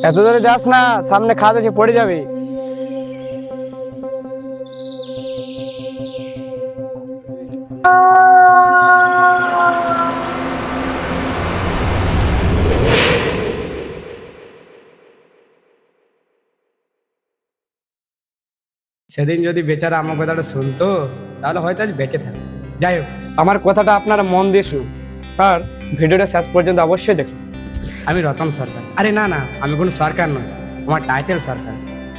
এত দূরে যাস না, সামনে খাদ আছে, পড়ে যাবে। সেদিন যদি বেচারা আমার কথাটা শুনতো তাহলে হয়তো আজ বেঁচে থাকতো। যাই হোক, আমার কথাটা আপনারা মন দিয়ে শুনুন আর ভিডিওটা শেষ পর্যন্ত অবশ্যই দেখুন। আমি রতন সরকার। আরে না না, আমি কোনো সরকার নই, আমার টাইটেল সরকার।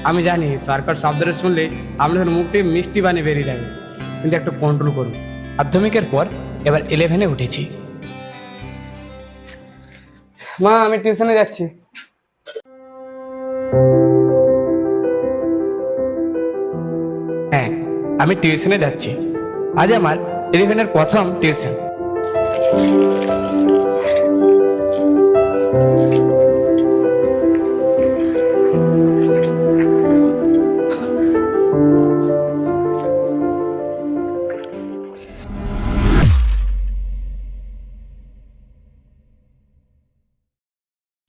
আমি জানি সরকার শব্দটা শুনলে আপনাদের মুখ থেকে মিষ্টি বানিয়ে বেরিয়ে যাবে, কিন্তু একটু কন্ট্রোল করুন। মাধ্যমিকের পর এবার 11-এ উঠেছি। মা, আমি টিউশনে যাচ্ছি। হ্যাঁ, আমি টিউশনে যাচ্ছি। আজ আমার 11-এর প্রথম টিউশন।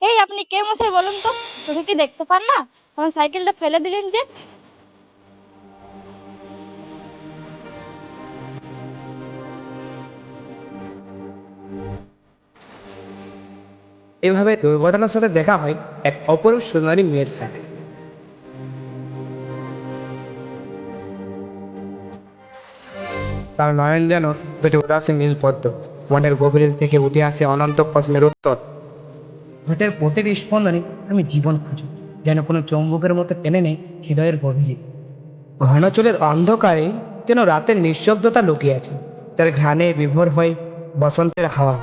এই আপনি কে মশাই বলুন তো? চোখে কি দেখতে পান না? আমার সাইকেলটা ফেলে দিলেন যে। এভাবে দুর্ঘটনার সাথে দেখা হয় এক অপরূপ সুন্দরী মেয়ের সাথে। তার নয়ন যেন দুটি উদাসীন নীল পদ্ম, মনের গভীর থেকে উঠে আসে অনন্ত প্রশ্নের উত্তর। হার্টের প্রতিটি স্পন্দনে আমি জীবন খুঁজি, যেন কোনো চৌম্বকের মতো টেনে নেই হৃদয়ের গভীরে। ঘন চুলের অন্ধকারে যেন রাতের নিঃশব্দতা লুকিয়ে আছে, তার ঘ্রাণে বিভোর হয় বসন্তের হাওয়া।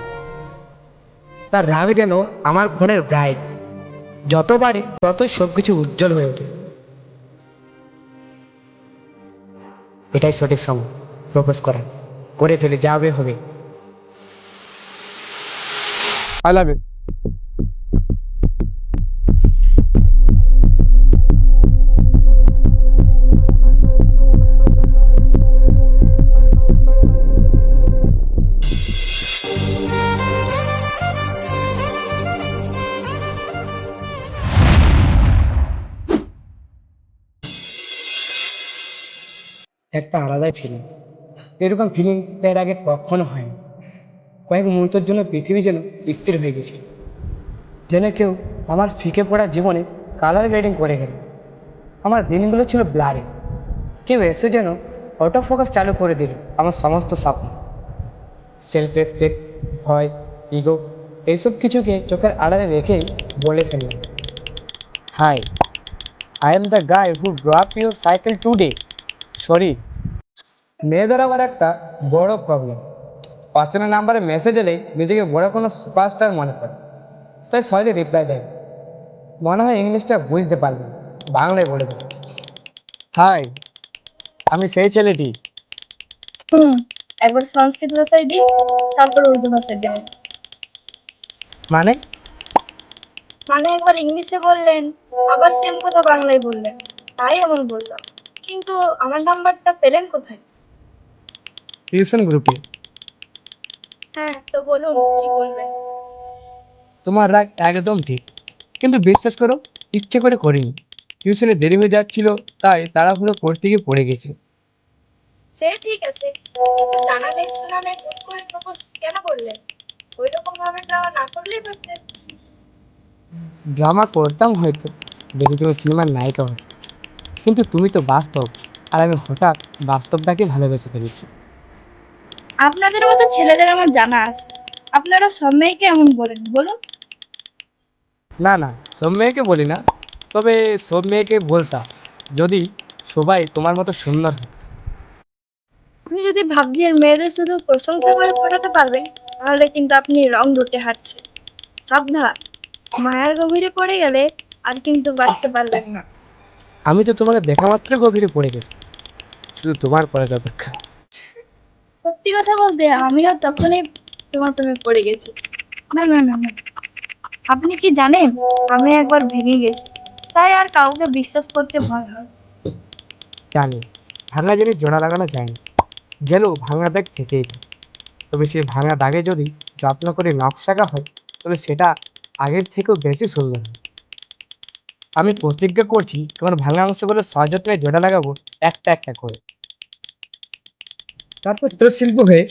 তার রাগ যেন আমার ঘরের ব্রাইড, যত বাড়ে ততই সবকিছু উজ্জ্বল হয়ে ওঠে। এটাই সঠিক সময় প্রপোজ করা। করে ফেলে, যাবে হবে। I love you. একটা আলাদাই ফিলিংস, এরকম ফিলিংস এর আগে কখনো হয়নি। কয়েক মুহূর্তের জন্য পৃথিবী যেন স্থির হয়ে গেছিল, যেন কেউ আমার ফিকে পড়া জীবনে কালার গ্রেডিং করে গেল। আমার দিনগুলো ছিল ব্লারে, কেউ এসে যেন অটো ফোকাস চালু করে দিল আমার সমস্ত স্বপ্ন। সেলফ রেসপেক্ট, ভয়, ইগো, এইসব কিছুকে চোখের আড়ালে রেখেই বলে ফেললাম, hi, I am the guy who drop your cycle today. Sorry. মেয়েদের আবার একটা বড় প্রবলেম, অচেনা নাম্বারে মেসেজ এলেই নিজেকে বড় কোনো সুপারস্টার মনে করে, তাই সহজে রিপ্লাই দেয়। মনে হয় ইংলিশটা বুঝতে পারবে, বাংলায় বলে দেবে, হাই, আমি সেই ছেলেটি। হুম, একবার সংস্কৃত ভাষায় দিন, তারপর উর্দু ভাষায় দেবেন। মানে? মানে একবার ইংলিশে বললেন, আবার সেম কথা বাংলায় বললেন, তাই এমন বললাম। কিন্তু আমার নাম্বারটা পেলেন কোথায়? টিউশন গ্রুপে। হ্যাঁ, তো বলুন কি বলবেন। তোমার রাগ একদম ঠিক, কিন্তু বিশ্বাস করো, ইচ্ছে করে করিনি। টিউশনে দেরি হয়ে যাচ্ছিল, তাই তাড়াহুড়ো করতে গিয়ে পড়ে গেছে। সে ঠিক আছে, কিন্তু জানা নেই শোনা নেই হুট করে প্রপোজ কেন করলেন? ওই রকম ভাবে না করলেই পারতেন। ড্রামা করতাম হয়তো যদি তুমি সিনেমার নায়িকা হতো, কিন্তু তুমি তো বাস্তব, আর আমি হঠাৎ বাস্তবটাকে ভালোবেসে ফেলেছি। আপনাদের মতো ছেলেদের আমার জানা আছে, আপনারা সব মেয়েকে এমন বলেন বলুন? না না, সব মেয়েকে বলি না, তবে সব মেয়েকে বলতাম যদি সবাই তোমার মতো সুন্দর হয়। আপনি যদি ভাবছেন মেয়েদের শুধু প্রশংসা করে পটাতে পারবেন, তাহলে কিন্তু আপনি রং রুটে হাঁটছেন। সাবধান, মায়ার গভীরে পড়ে গেলে আর কিন্তু বাঁচতে পারবেন না। আমি তো তোমাকে দেখা মাত্র গভীরে পড়ে গেছি, শুধু তোমার পড়ার অপেক্ষা। সত্যি কথা বলতে আমিও তখনই তোমার প্রেমে পড়ে গেছি। না না না না, আপনি কি জানেন, আমি একবার ভেঙে গেছি, তাই আর কাউকে বিশ্বাস করতে ভয় হয়। জানি, ভাঙা জিনিস জোড়া লাগানো যায় না, গেলেও ভাঙা দাগ থেকেই যায়। তবে সেই ভাঙা দাগে যদি যত্ন করে নকশা আঁকা হয় তবে সেটা আগের থেকেও বেশি সুন্দর হয়। আমি প্রতিজ্ঞা করছি তোমার ভাঙা অংশগুলো সযত্নে জোড়া লাগাবো একটা একটা করে। তারপর চিত্রশিল্প হয়ে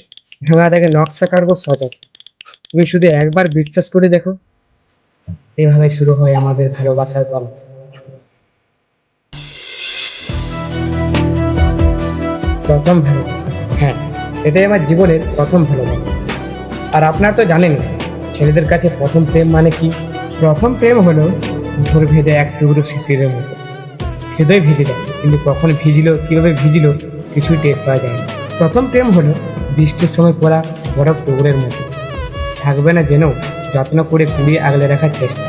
ভাঙা দেখে নকশা কাটবো সযত্নে। তুমি শুধু একবার বিশ্বাস করে দেখো, এভাবে শুরু হয় আমাদের ভালোবাসার গল্প। প্রথম ভালোবাসা, হ্যাঁ, এটাই আমার জীবনের প্রথম ভালোবাসা। আর আপনার তো জানেনই ছেলেদের কাছে প্রথম প্রেম মানে কি। প্রথম প্রেম হলো ভোর ভেজে এক টুকরো শিশিরের মতো, হৃদয় ভিজে যায়, কিন্তু কখন ভিজিল কিভাবে ভিজিল কিছুই টের পাওয়া যায় না। প্রথম প্রেম হলো বৃষ্টির সময় পড়া বরফ টুকরের মতো, থাকবে না যেন যত্ন করে কুড়িয়ে আগলে রাখার চেষ্টা।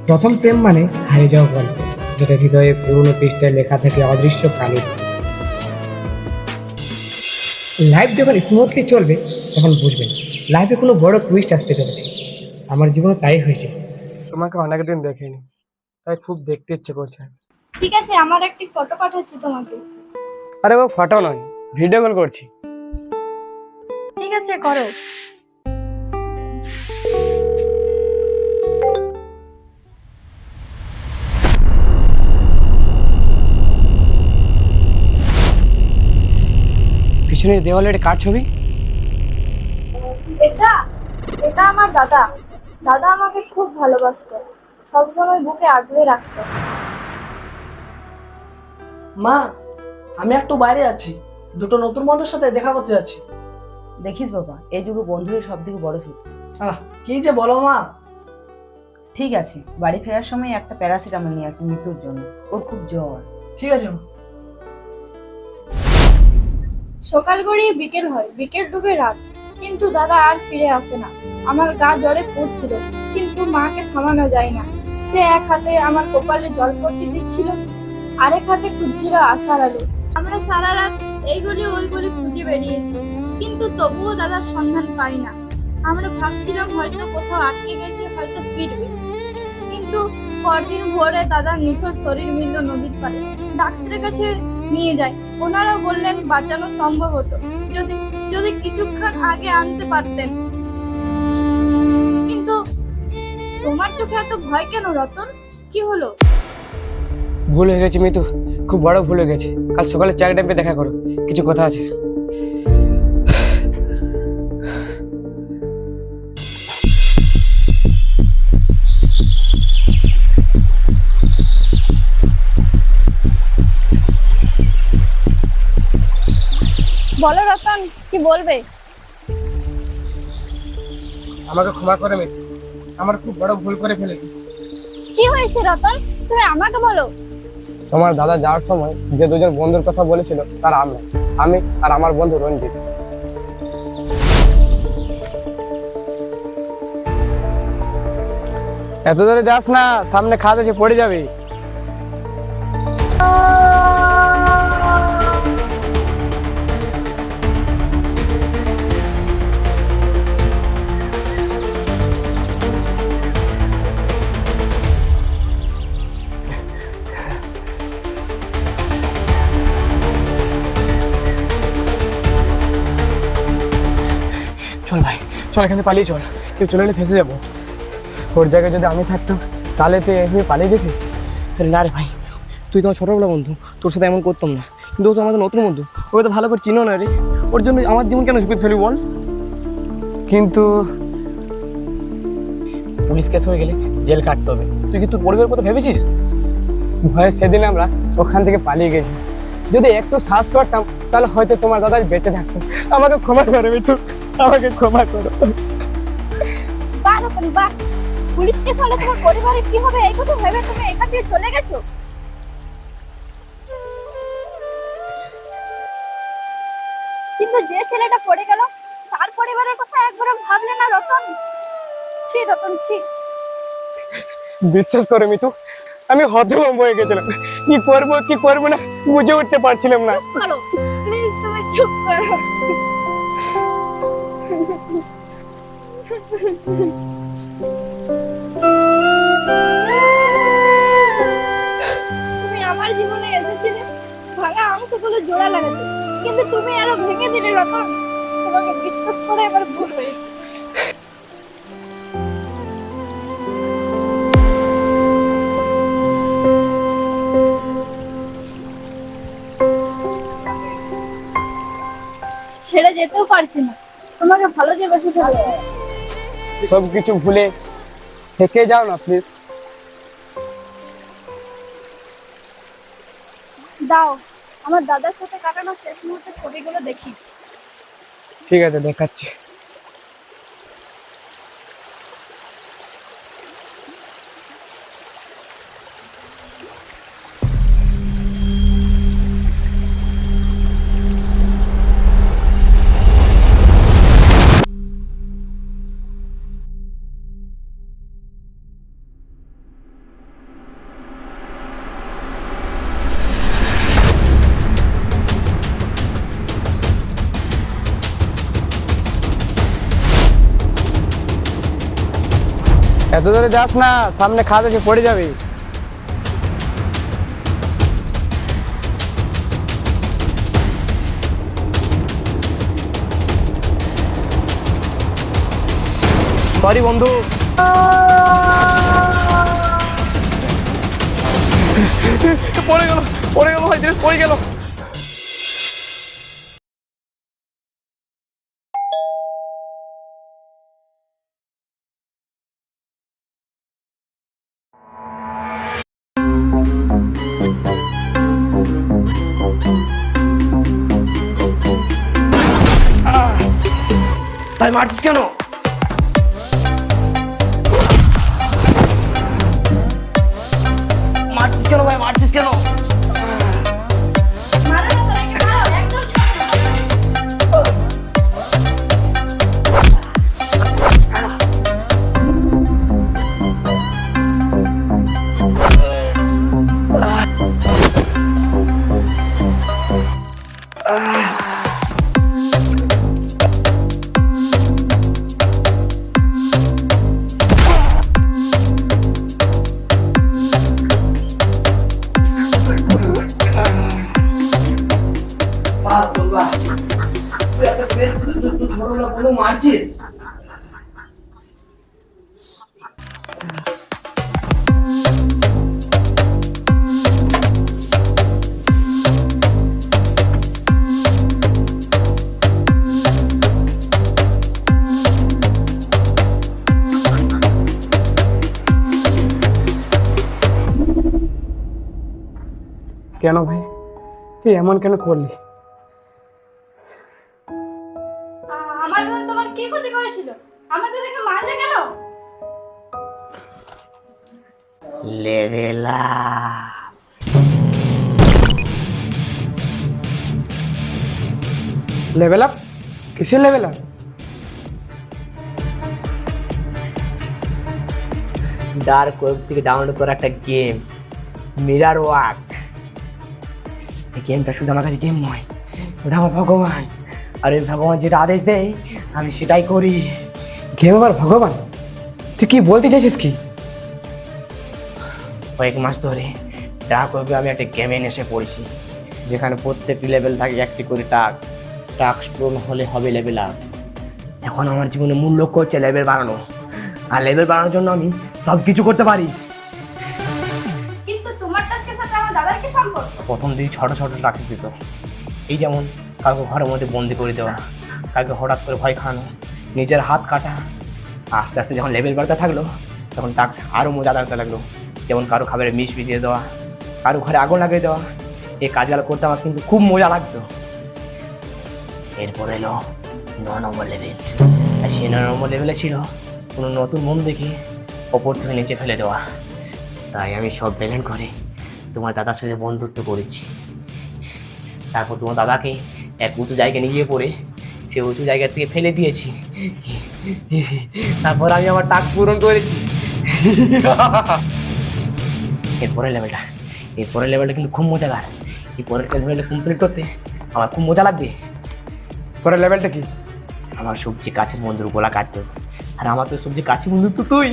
প্রথম প্রেম মানে হারিয়ে যাওয়া গল্প, যেটা হৃদয়ে পুরনো পৃষ্ঠায় লেখা থাকে অদৃশ্য কালি। লাইফ যখন স্মুথলি চলবে তখন বুঝবেন লাইফে কোনো বড় টুইস্ট আসতে চলেছে। আমার জীবনে তাই হয়েছে। তোমাকে অনেকদিন দেখিনি, তাই খুব দেখতে ইচ্ছে করছে। ঠিক আছে, আমার একটি ফটো পাঠাচ্ছি তোমাকে। আরে ও ফটো নয়, ভিডিও কল করছি। ঠিক আছে, করো। পিছনের দেওয়ালে একটা কার ছবি। এটা এটা আমার দাদা। দাদা আমাকে খুব ভালোবাসতো, সবসময় বুকে আগলে রাখতো। মা, আমি একটু বাইরে আছি, দুটো নতুন বন্ধুর সাথে দেখা করতে যাচ্ছি। দেখিস বাবা, এই যুগে বন্ধুরই সব থেকে বড় সত্যি। কি যে বলো মা। ঠিক আছে, বাড়ি ফেরার সময় একটা প্যারাসিটামল নিয়ে আসবি মৃত্যুর জন্য, ওর খুব জ্বর। ঠিক আছে মা। সকাল গড়িয়ে বিকেল হয়, বিকেল ডুবে রাত, কিন্তু দাদা আর ফিরে আসে না। আমার গা জ্বরে পড়ছিল, কিন্তু মাকে থামানো যায় না। সে এক হাতে আমার কপালে জলপট্টি দিচ্ছিল, আরেক হাতে খুঁজছিল আশার আলো। আমরা সারা রাত এই গলি ওই গলি খুঁজে বেরিয়েছি, কিন্তু তবুও দাদার সন্ধান পাই না। আমরা ভাবছিলাম হয়তো কোথাও আটকে গেছে, হয়তো ফিরবে, কিন্তু পরদিন ভোরে দাদার নিথর শরীর মিলল নদীর পাড়ে। ডাক্তারের কাছে নিয়ে যায়, ওনারা বললেন বাঁচানো সম্ভব হতো যদি যদি কিছুক্ষণ আগে আনতে পারতেন। কিন্তু তোমার চোখে এত ভয় কেন রতন? কি হলো? ভুল হয়ে গেছে মিতু, খুব বড় ভুল হয়ে গেছে। কাল সকালে চার টাইমে দেখা করো, কিছু কথা আছে। বলো রতন, কি বলবে? আমাকে ক্ষমা করে মিতু, আমার খুব বড় ভুল করে ফেলেছি। কি হয়েছে রতন? তুমি আমাকে বলো। তোমার দাদা যাওয়ার সময় যে দুজন বন্ধুর কথা বলেছিল তারা আমি আর আমার বন্ধু রঞ্জিত। এত জোরে যাস না, সামনে খাদ আছে, পড়ে যাবে। চল ভাই, চল এখানে পালিয়ে চল, তুই চলে এলে ফেসে যাবো। ওর জায়গায় যদি আমি থাকতাম তাহলে তুই এভাবে পালিয়ে যেতিস? না রে ভাই, তুই তোমার ছোটবেলা বন্ধু, তোর সাথে এমন করতাম না, কিন্তু ও তো আমাদের নতুন বন্ধু, ওকে তো ভালো করে চিনো না রে। ওর জন্য আমার জীবন কেন ঝুঁকি ফেলি বল? কিন্তু পুলিশ কেস হয়ে গেলে জেল কাটতে হবে। তুই কি তোর পরিবারের কথা ভেবেছিস? ভয়ে সেদিন আমরা ওখান থেকে পালিয়ে গেছি। যদি একটু সাহস করতাম তাহলে হয়তো তোমার দাদা বেঁচে থাকতো। আমাকে ক্ষমা করে মিতু, আমাকে ক্ষমা করো। বাহ রতন বাহ, পুলিশ কেস হলে তোমার পরিবারের কি হবে এই কথা ভেবে তুমি এখান থেকে চলে গেছো। কিন্তু যে ছেলেটা পড়ে গেল তার পরিবারের কথা একবারও ভাবলে না রতন? ছি রতন ছি। বিশ্বাস করে মিতু, আমি হতভম্ব হয়ে গেছিলাম। কি করবো না বুঝে উঠতে পারছিলাম না। চুপ করো প্লিজ, তুমি চুপ করো। তুমি আমার জীবনে এসেছিলে ভাঙা অংশগুলো জোড়া লাগাতে, কিন্তু তুমি আরো ভেঙে দিলে রতন। তোমাকে বিশ্বাস করে এবার ভুল হয়েছে। ছেড়ে যেতেও পারছি না, তোমাকে ভালো যে বেশি ফেলেছে। সব কিছু ভুলে থেকে যাও না প্লিজ। দাও, আমার দাদার সাথে কাটানো শেষ মুহূর্তের ছবিগুলো দেখি। ঠিক আছে, দেখাচ্ছি। এত দূরে যাস না, সামনে খাদ আছে, পড়ে যাবে। সরি বন্ধু। পড়ে গেল, পড়ে গেল ভাই, জিনিস পড়ে গেল। ভাই মারছিস কেন? মারছিস কেন ভাই, মারছিস কেন? মারো না তাহলে, মারো, একদম ছাড়ো না। তুই একটা বেশ ছোটবেলা বন্ধু মারছিস। কেন ভাই, তুই এমন কেন করলি? আমার দাদা তোমার কি ক্ষতি করেছিল? আমার দাদাকে মারলে কেন? Level level up? কিসের লেভেল আপ? ডার্ক ওয়েব থেকে ডাউনলোড করা একটা গেম, মিরার ওয়ার্ক। এই গেমটা শুধু আমার কাছে গেম নয়, ওটা আমার ভগবান। আর ওই ভগবান যেটা আদেশ দেয় আমি সেটাই করি। গেম আবার ভগবান? তুই কি বলতে চাইছিস কি? কয়েক মাস ধরে ডার্ক ওয়েবে আমি একটা গেমে নেশে পড়েছি, যেখানে প্রত্যেকটি লেভেল থাকে একটি করে টাস্ক পূরণ হলে হবে লেভেল আপ। এখন আমার জীবনে মূল লক্ষ্য হচ্ছে লেভেল বাড়ানো, আর লেভেল বাড়ানোর জন্য আমি সব কিছু করতে পারি। কিন্তু তোমার টাস্কের সাথে আমার দাদার কি সম্পর্ক? প্রথম দিকে ছোট ছোট টাস্ক দিত, এই যেমন কাউকে ঘরের মধ্যে বন্দি করে দেওয়া, কাউকে হঠাৎ করে ভয় খাওয়ানো, নিজের হাত কাটা। আস্তে আস্তে যখন লেভেল বাড়তে থাকলো তখন টাস্ক আরও মজাদার হতে লাগলো, যেমন কারো খাবারে মিশ মিশিয়ে দেওয়া, কারো ঘরে আগুন লাগিয়ে দেওয়া। এই কাজগুলো করতে আমার কিন্তু খুব মজা লাগতো। এরপর এলো 9 নম্বর লেভেল, আর সেই 9 নম্বর লেভেলে ছিল কোনো নতুন মন দেখে ওপর থেকে নিচে ফেলে দেওয়া। তাই আমি সব ব্যালেন্স করে তোমার দাদার সাথে বন্ধুত্ব করেছি। তারপর তোমার দাদাকে এক উঁচু জায়গায় নিয়ে পড়ে সে উঁচু জায়গা থেকে ফেলে দিয়েছি। তারপর আমি আমার টাস্ক পূরণ করেছি। এরপরের লেভেলটা কিন্তু খুব মজাদার। এই পরের লেভেলটা কমপ্লিট করতে আমার খুব মজা লাগবে। পরের লেভেলটা কি? আমার সবজি কাছের বন্ধুর গোলা কাটতো, আর আমার তো সবজি কাছের বন্ধু তো তুই।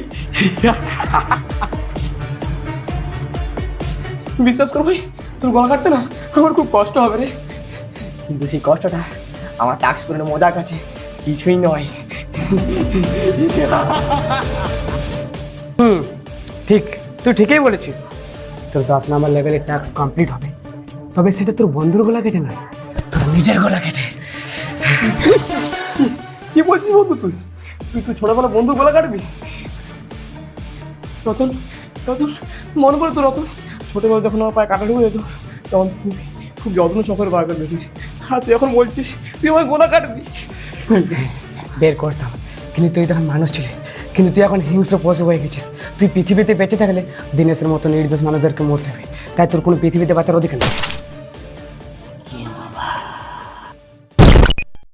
বিশ্বাস কর ভাই, তোর গলা কাটতে না আমার খুব কষ্ট হবে রে, কিন্তু সেই কষ্টটা আমার টাস্ক পুরনো মজার কাছে কিছুই নয়। ঠিক, তুই ঠিকই বলেছিস। তোর 10 নম্বর লেভেলের টাস্ক কমপ্লিট হবে, তবে সেটা তোর বন্ধুর গলা কেটে নয়, তোর নিজের গলা কেটে। কি বলছিস বন্ধু? তুই তুই তুই ছোটবেলা বন্ধু গলা কাটবি? রতন, রতন, মনে পড়ে তো রতন, ছোটবেলা যখন আমার পায়ে কাটা ঢুকে যেত তখন খুব খুব যত্ন শখের বার করে রেখেছি। আর তুই এখন বলছিস তুই আমার গোলা কাটবি? বের করতাম, কিন্তু তুই তখন মানুষ ছিলি, কিন্তু তুই এখন হিংস্র পশু হয়ে গেছিস। তুই পৃথিবীতে বেঁচে থাকলে দিনেশের মতো নির্দোষ মানুষদেরকে মরতে হবে, তাই তোর কোনো পৃথিবীতে বাঁচার অধিকার নেই।